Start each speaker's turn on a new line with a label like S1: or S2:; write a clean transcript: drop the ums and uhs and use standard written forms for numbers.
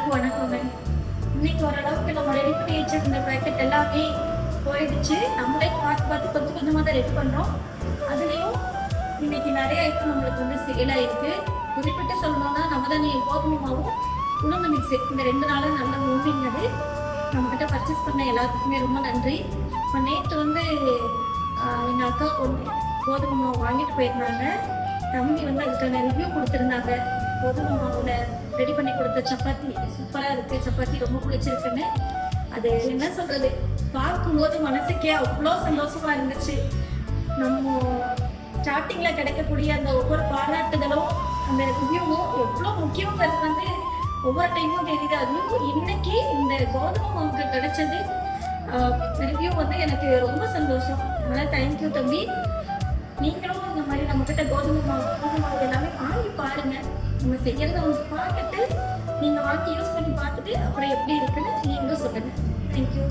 S1: எல்லாருக்கும் வணக்கங்க. இன்னைக்கு ஓரளவுக்கு நம்ம ரெடி பண்ணி வச்சிருந்த பேக்கெட் எல்லாமே போயிடுச்சு. நம்மளே பார்த்து கொஞ்சம் கொஞ்சமாக தான் ரெடி பண்ணுறோம். அதுலேயும் இன்னைக்கு நிறைய ஐட்டம் நம்மளுக்கு சேல் ஆயிருக்கு. குறிப்பிட்டு சொல்லணும்னா நவதானிய கோதுமை மாவும் உளுந்து மிக்ஸி இந்த 2 நாளும் நல்ல மூவிங்கிறது நம்மக்கிட்ட பர்ச்சேஸ் பண்ண எல்லாத்துக்குமே ரொம்ப நன்றி. இப்போ நேற்று எங்கள் அக்கா பொண்ணு கோதுமை மாவு வாங்கிட்டு போயிருந்தாங்க. தம்பி அதுக்கான ரிவ்யூ கொடுத்துருந்தாங்க. கோதுமை மாவில் ரெடி பண்ணி கொடுத்த சப்பாத்தி சூப்பராக இருக்குது, சப்பாத்தி ரொம்ப பிடிச்சிருக்குன்னு. அது என்ன சொல்கிறது, பார்க்கும்போது மனசுக்கே அவ்வளோ சந்தோஷமாக இருந்துச்சு. நம்ம ஸ்டார்டிங்கில் கிடைக்கக்கூடிய அந்த ஒவ்வொரு பாராட்டுதலும் அந்த ரிவ்யூவும் எவ்வளோ முக்கியங்கிறது ஒவ்வொரு டைமும் தெரியுது. அதுவும் இன்னைக்கு இந்த கோதுமை மாவுக்கு கிடைச்சது ரிவ்யூ எனக்கு ரொம்ப சந்தோஷம். அதனால் தேங்க்யூ தம்பி. நீங்களும் இந்த மாதிரி நம்மக்கிட்ட கோதுமை மாவு எல்லாமே வாங்கி பாருங்கள். நம்ம செய்யறத பார்த்துட்டு நீங்கள் வாங்கி யூஸ் பண்ணி பார்த்துட்டு அப்புறம் எப்படி இருக்குன்னு நீங்களும் சொல்லுங்கள். தேங்க்யூ.